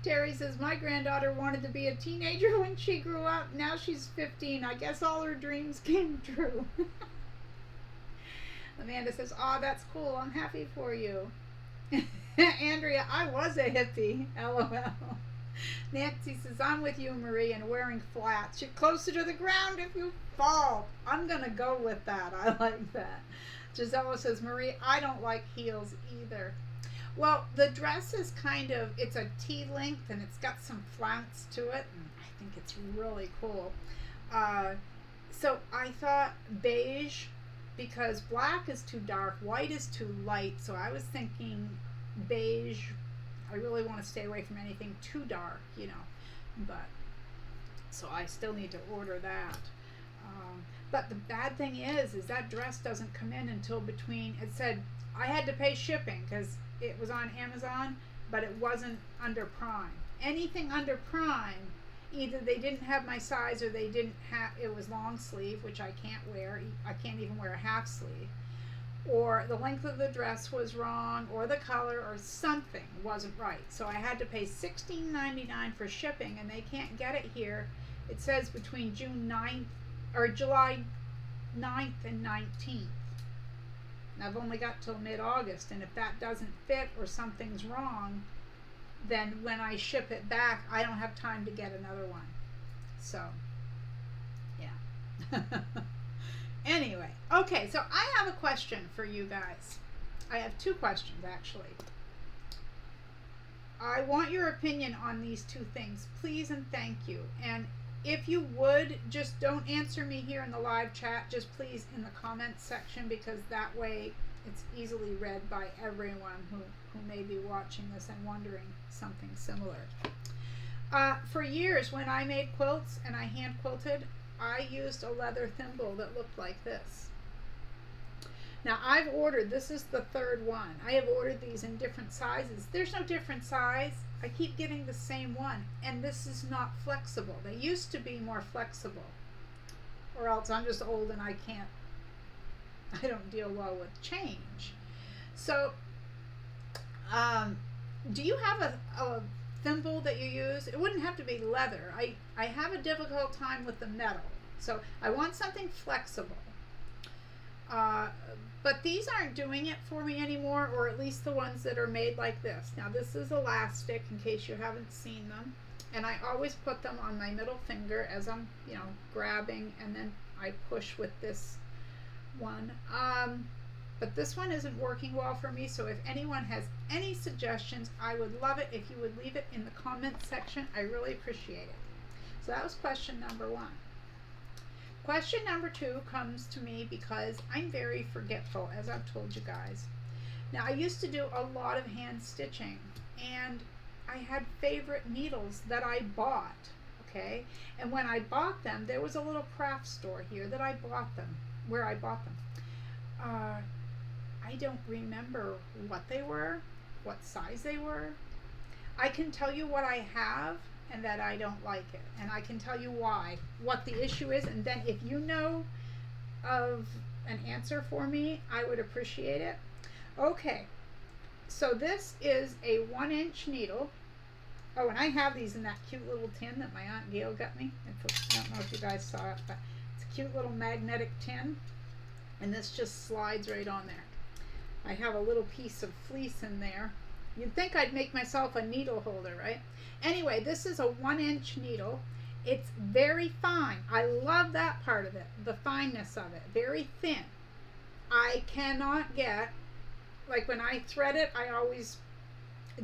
Terie says, my granddaughter wanted to be a teenager when she grew up. Now she's 15. I guess all her dreams came true. Amanda says, oh, that's cool. I'm happy for you. Andrea, I was a hippie. LOL. Nancy says, I'm with you, Marie, and wearing flats. You're closer to the ground if you fall. I'm going to go with that. I like that. Gisela says, Marie, I don't like heels either. Well, the dress is kind of, it's a T-length, and it's got some flounce to it, and I think it's really cool. So I thought beige, because black is too dark, white is too light, so I was thinking beige. I really want to stay away from anything too dark, you know, but so I still need to order that. But the bad thing is that dress doesn't come in until between, it said I had to pay shipping because it was on Amazon, but it wasn't under Prime. Anything under Prime, either they didn't have my size or they didn't have, it was long sleeve, which I can't wear. I can't even wear a half sleeve. Or the length of the dress was wrong, or the color, or something wasn't right. So I had to pay $16.99 for shipping, and they can't get it here. It says between June 9th, or July 9th and 19th. And I've only got till mid-August, and if that doesn't fit or something's wrong, then when I ship it back, I don't have time to get another one. So, yeah. Anyway, okay, so I have a question for you guys. I have two questions, actually. I want your opinion on these two things, please and thank you. And if you would, just don't answer me here in the live chat, just please in the comments section, because that way it's easily read by everyone who may be watching this and wondering something similar. For years, when I made quilts and I hand quilted, I used a leather thimble that looked like this. Now I've ordered, this is the third one. I have ordered these in different sizes. There's no different size. I keep getting the same one, and this is not flexible. They used to be more flexible, or else I'm just old and I don't deal well with change. So do you have a thimble that you use? It wouldn't have to be leather. I have a difficult time with the metal, so I want something flexible. But these aren't doing it for me anymore, or at least the ones that are made like this. Now this is elastic, in case you haven't seen them, and I always put them on my middle finger as I'm, you know, grabbing, and then I push with this one. But this one isn't working well for me, so if anyone has any suggestions, I would love it if you would leave it in the comments section. I really appreciate it. So that was question number one. Question number two comes to me because I'm very forgetful, as I've told you guys. Now, I used to do a lot of hand stitching, and I had favorite needles that I bought, okay? And when I bought them, there was a little craft store here that I bought them, where I bought them. I don't remember what they were, what size they were. I can tell you what I have and that I don't like it, and I can tell you why, what the issue is, and then if you know of an answer for me, I would appreciate it. Okay, So this is a 1-inch needle. Oh, and I have these in that cute little tin that my Aunt Gail got me. I don't know if you guys saw it, but it's a cute little magnetic tin. And this just slides right on there. I have a little piece of fleece in there. You'd think I'd make myself a needle holder, right? Anyway, this is a 1-inch needle. It's very fine. I love that part of it, the fineness of it. Very thin. I cannot get, like when I thread it, I always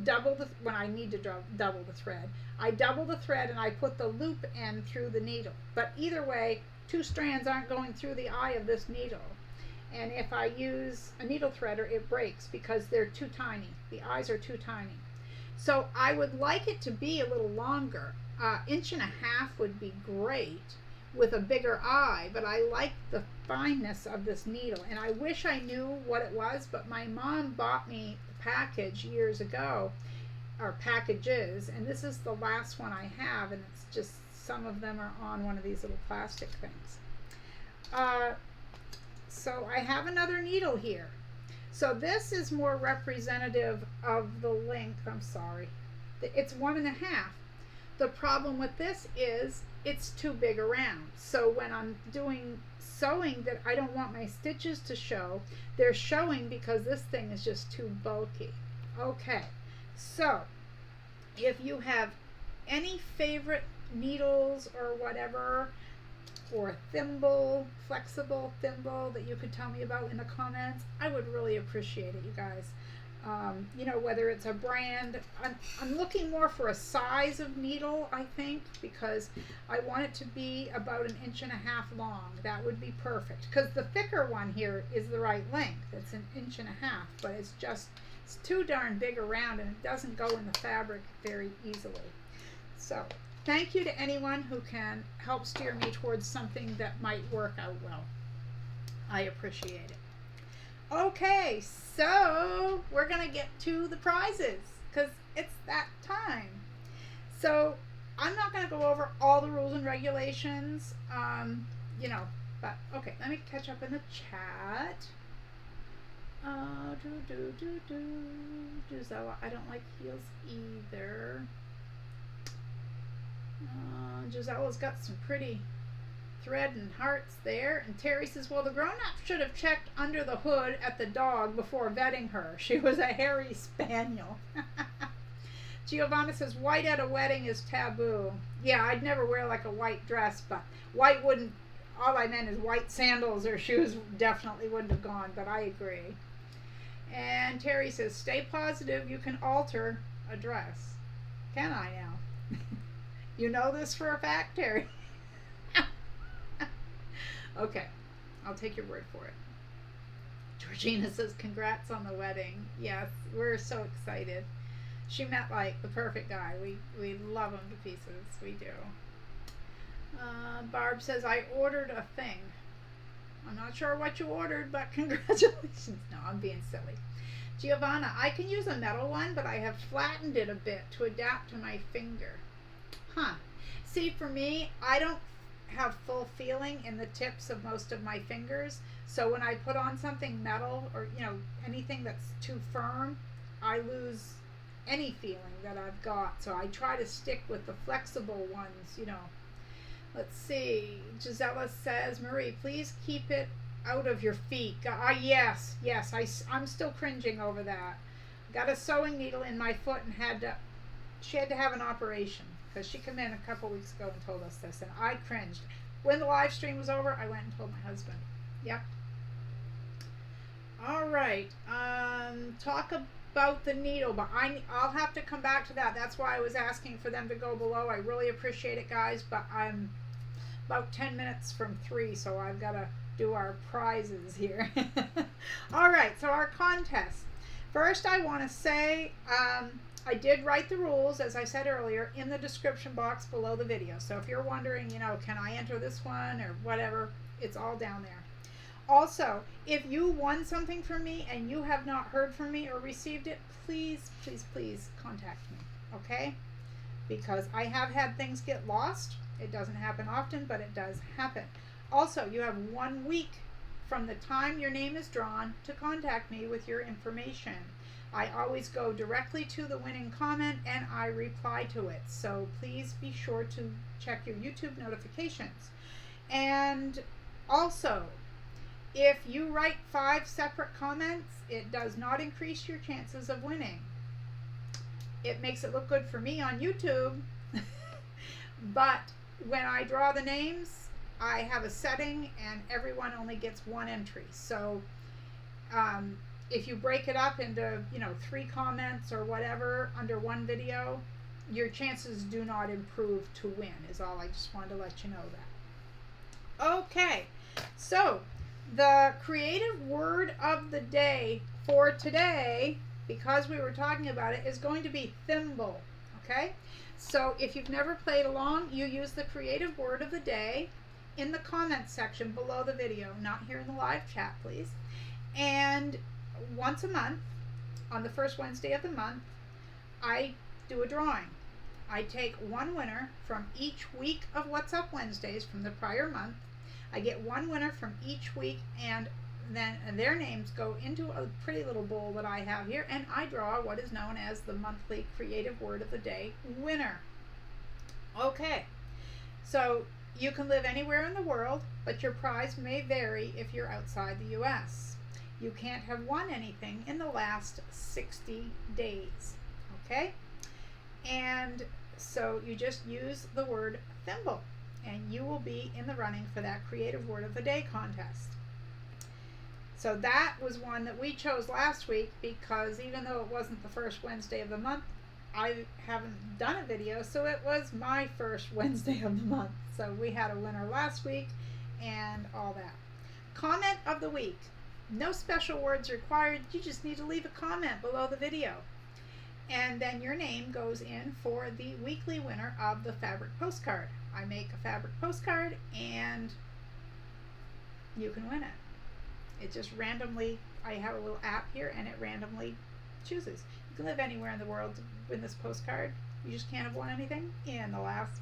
double the, when I need to double the thread. I double the thread and I put the loop end through the needle. But either way, 2 strands aren't going through the eye of this needle. And if I use a needle threader, it breaks because they're too tiny. The eyes are too tiny. So I would like it to be a little longer. 1.5 inches would be great with a bigger eye, but I like the fineness of this needle. And I wish I knew what it was, but my mom bought me the package years ago, or packages, and this is the last one I have, and it's just, some of them are on one of these little plastic things. So I have another needle here. So this is more representative of the length. I'm sorry. It's 1.5. The problem with this is it's too big around. So when I'm doing sewing that I don't want my stitches to show, they're showing because this thing is just too bulky. Okay, so if you have any favorite needles or whatever, or a thimble, flexible thimble that you could tell me about in the comments, I would really appreciate it, you guys. You know, whether it's a brand, I'm looking more for a size of needle, I think, because I want it to be about 1.5 inches long. That would be perfect, because the thicker one here is the right length. It's 1.5 inches, but it's too darn big around, and it doesn't go in the fabric very easily. So thank you to anyone who can help steer me towards something that might work out well. I appreciate it. Okay, so we're going to get to the prizes because it's that time. So I'm not going to go over all the rules and regulations, you know, but okay, let me catch up in the chat. Gisela, I don't like heels either. Gisella's got some pretty thread and hearts there. And Terry says, well, the grown-up should have checked under the hood at the dog before vetting her. She was a hairy spaniel. Giovanna says, white at a wedding is taboo. Yeah, I'd never wear like a white dress, but white wouldn't, all I meant is white sandals or shoes definitely wouldn't have gone, but I agree. And Terry says, stay positive, you can alter a dress. Can I now? You know this for a fact, Terry? Okay, I'll take your word for it. Georgina says, congrats on the wedding. Yes, we're so excited. She met like the perfect guy. We love him to pieces. We do. Barb says, I ordered a thing. I'm not sure what you ordered, but congratulations. No, I'm being silly. Giovanna, I can use a metal one, but I have flattened it a bit to adapt to my finger. Huh. See, for me, I don't have full feeling in the tips of most of my fingers, so when I put on something metal or, you know, anything that's too firm, I lose any feeling that I've got. So I try to stick with the flexible ones, you know. Let's see. Gisela says, Marie, please keep it out of your feet. Yes, I'm still cringing over that. Got a sewing needle in my foot and she had to have an operation because she came in a couple weeks ago and told us this, and I cringed. When the live stream was over, I went and told my husband. Yep. All right. Talk about the needle, but I'll have to come back to that. That's why I was asking for them to go below. I really appreciate it, guys, but I'm about 10 minutes from 3, so I've got to do our prizes here. All right, so our contest. First, I want to say I did write the rules, as I said earlier, in the description box below the video. So if you're wondering, you know, can I enter this one or whatever, it's all down there. Also, if you won something from me and you have not heard from me or received it, please, please, please contact me, okay? Because I have had things get lost. It doesn't happen often, but it does happen. Also, you have 1 week from the time your name is drawn to contact me with your information. I always go directly to the winning comment and I reply to it. So please be sure to check your YouTube notifications. And also, if you write 5 separate comments, it does not increase your chances of winning. It makes it look good for me on YouTube, but when I draw the names, I have a setting and everyone only gets 1 entry. So if you break it up into 3 comments or whatever under one video, your chances do not improve to win, is all. I just wanted to let you know that. Okay, so the creative word of the day for today, because we were talking about it, is going to be thimble. Okay, so if you've never played along, you use the creative word of the day in the comments section below the video, not here in the live chat, please. And once a month, on the first Wednesday of the month, I do a drawing. I take 1 winner from each week of What's Up Wednesdays from the prior month. I get 1 winner from each week, and then their names go into a pretty little bowl that I have here, and I draw what is known as the monthly creative word of the day winner. Okay, so you can live anywhere in the world, but your prize may vary if you're outside the US. You can't have won anything in the last 60 days. Okay, and so you just use the word thimble and you will be in the running for that creative word of the day contest. So that was one that we chose last week because even though it wasn't the first Wednesday of the month, I haven't done a video, so it was my first Wednesday of the month. So we had a winner last week and all that. Comment of the week. No special words required. You just need to leave a comment below the video. And then your name goes in for the weekly winner of the fabric postcard. I make a fabric postcard and you can win it. It just randomly, I have a little app here and it randomly chooses. You can live anywhere in the world to win this postcard. You just can't have won anything in the last,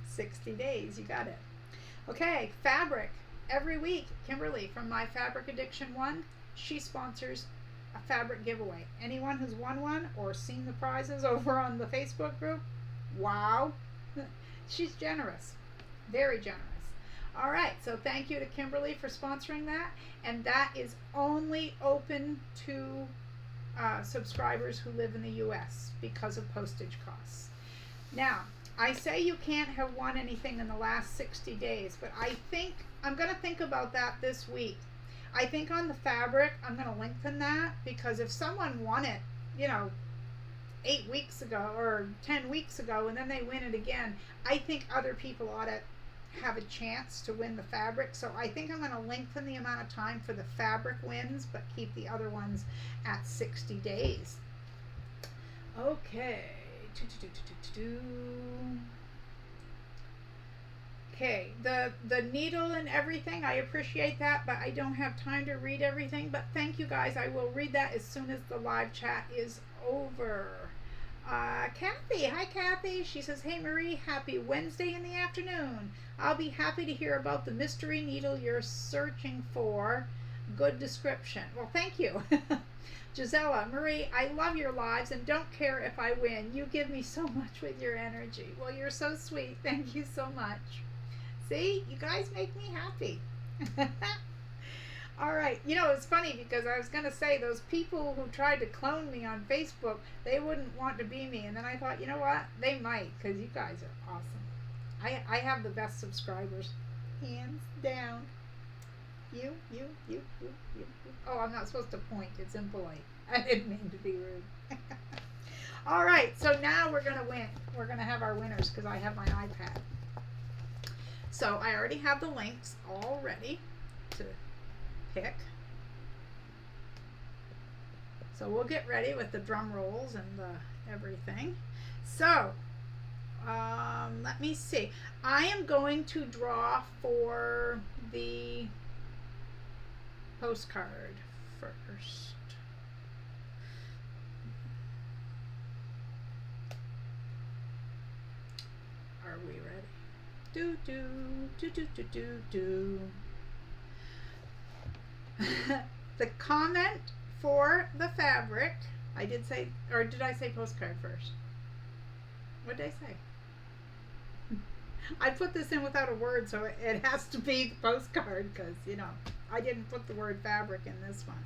60 days. You got it. Okay, fabric. Every week, Kimberly from My Fabric Addiction 1, she sponsors a fabric giveaway. Anyone who's won one or seen the prizes over on the Facebook group, wow, she's generous, very generous. All right, so thank you to Kimberly for sponsoring that, and that is only open to subscribers who live in the US because of postage costs. Now, I say you can't have won anything in the last 60 days, but I think I'm going to think about that this week. I think on the fabric, I'm going to lengthen that because if someone won it, 8 weeks ago or 10 weeks ago and then they win it again, I think other people ought to have a chance to win the fabric. So I think I'm going to lengthen the amount of time for the fabric wins, but keep the other ones at 60 days. Okay. Okay, the needle and everything, I appreciate that, but I don't have time to read everything. But thank you guys. I will read that as soon as the live chat is over. Kathy, hi Kathy. She says, hey Marie, happy Wednesday in the afternoon. I'll be happy to hear about the mystery needle you're searching for. Good description. Well, thank you. Gisela, Marie, I love your lives and don't care if I win. You give me so much with your energy. Well, you're so sweet. Thank you so much. See, you guys make me happy. All right. It's funny because I was going to say those people who tried to clone me on Facebook, they wouldn't want to be me. And then I thought, you know what? They might, because you guys are awesome. I have the best subscribers. Hands down. You. Oh, I'm not supposed to point. It's impolite. I didn't mean to be rude. All right. So now we're going to win. We're going to have our winners because I have my iPad. So I already have the links all ready to pick. So we'll get ready with the drum rolls and the everything. So let me see. I am going to draw for the postcard first. Are we ready? Do. The comment for the fabric, I did say, or did I say postcard first? What did I say? I put this in without a word, so it has to be the postcard because, you know, I didn't put the word fabric in this one.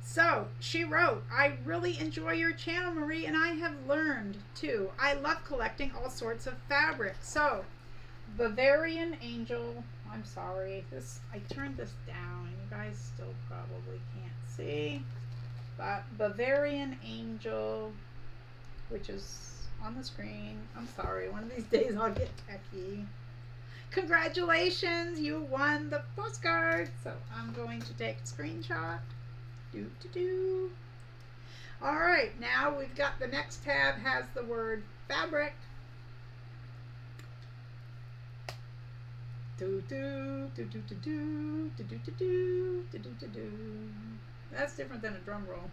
So she wrote, I really enjoy your channel, Marie, and I have learned too. I love collecting all sorts of fabric. So Bavarian Angel, I'm sorry, I turned this down. You guys still probably can't see. But Bavarian Angel, which is on the screen. I'm sorry, one of these days I'll get techie. Congratulations, you won the postcard. So I'm going to take a screenshot. All right, now we've got the next tab has the word fabric. That's different than a drum roll.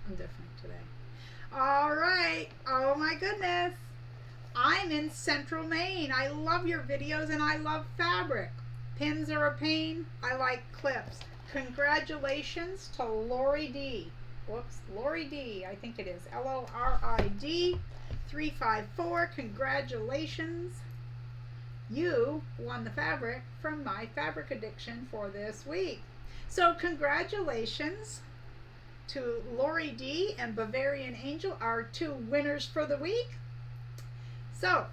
I'm different today. All right. Oh my goodness. I'm in Central Maine. I love your videos and I love fabric. Pins are a pain. I like clips. Congratulations to Lori D. Whoops, Lori D. I think it is LORID 354. Congratulations. You won the fabric from my fabric addiction for this week. So congratulations to Lori D and Bavarian Angel, our two winners for the week. So,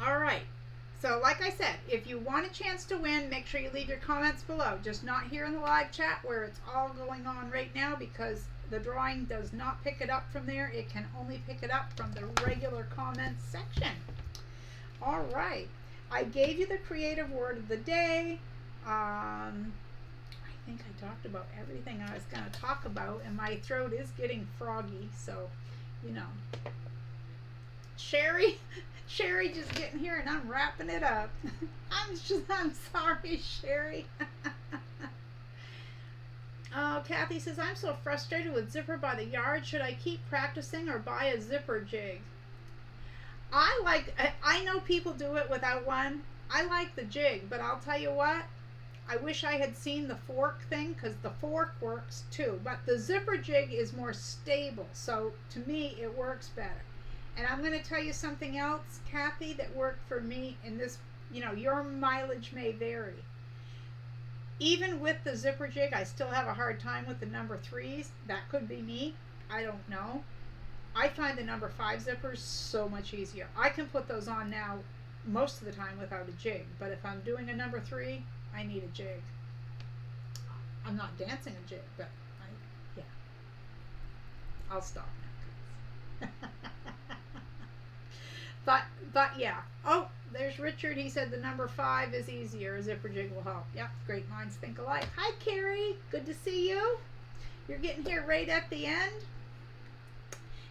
all right. So like I said, if you want a chance to win, make sure you leave your comments below. Just not here in the live chat where it's all going on right now because the drawing does not pick it up from there. It can only pick it up from the regular comments section. All right. I gave you the creative word of the day. I think I talked about everything I was going to talk about, and my throat is getting froggy, so, you know. Sherry just getting here and I'm wrapping it up. I'm sorry, Sherry. Oh, Kathy says, I'm so frustrated with zipper by the yard. Should I keep practicing or buy a zipper jig? I know people do it without one. I like the jig, but I'll tell you what, I wish I had seen the fork thing because the fork works too, but the zipper jig is more stable, so to me it works better. And I'm going to tell you something else, Kathy, that worked for me in this, you know, your mileage may vary. Even with the zipper jig, I still have a hard time with the number 3s. That could be me. I don't know. I find the number 5 zippers so much easier. I can put those on now most of the time without a jig, but if I'm doing a number 3, I need a jig. I'm not dancing a jig, but yeah. I'll stop now. But yeah. Oh, there's Richard. He said the number 5 is easier. A zipper jig will help. Yep, great minds think alike. Hi, Carrie. Good to see you. You're getting here right at the end.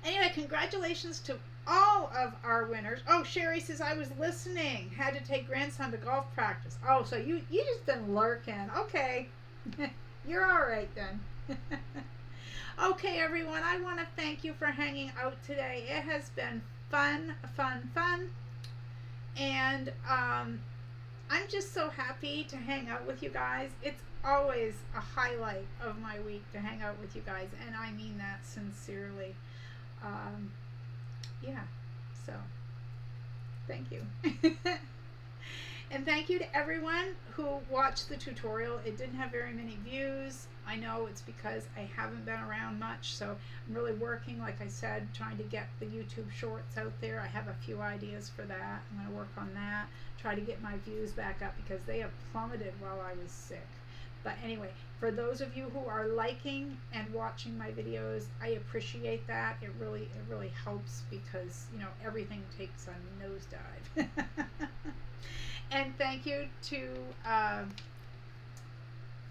Anyway, congratulations to all of our winners. Oh, Sherry says, I was listening. Had to take grandson to golf practice. Oh, so you just been lurking. Okay. You're all right then. Okay, everyone. I want to thank you for hanging out today. It has been fun. And I'm just so happy to hang out with you guys. It's always a highlight of my week to hang out with you guys. And I mean that sincerely. Yeah, so thank you. And thank you to everyone who watched the tutorial. It didn't have very many views. I know it's because I haven't been around much, so I'm really working, like I said, trying to get the YouTube shorts out there. I have a few ideas for that. I'm going to work on that, try to get my views back up because they have plummeted while I was sick. But anyway, for those of you who are liking and watching my videos, I appreciate that. It really helps because, you know, everything takes a nosedive. And thank you to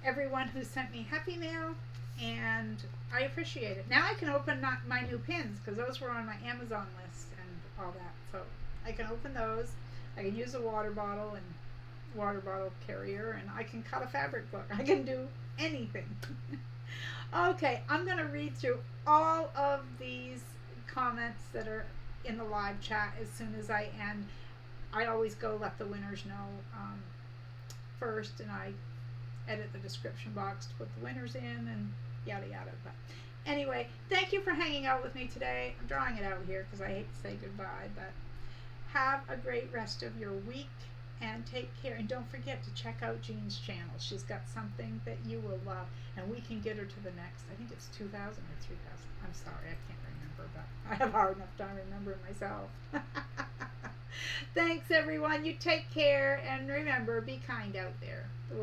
everyone who sent me Happy Mail, and I appreciate it. Now I can open my new pins because those were on my Amazon list and all that. So I can open those. I can use a water bottle carrier, and I can cut a fabric book. I can do anything. Okay, I'm going to read through all of these comments that are in the live chat as soon as I end. I always go let the winners know first, and I edit the description box to put the winners in and yada yada. But anyway, thank you for hanging out with me today. I'm drawing it out here because I hate to say goodbye, but have a great rest of your week and take care. And don't forget to check out Jean's channel. She's got something that you will love, and we can get her to the next, I think it's 2,000 or 3,000. I'm sorry, I can't remember, but I have a hard enough time remembering myself. Thanks, everyone. You take care, and remember, be kind out there. The world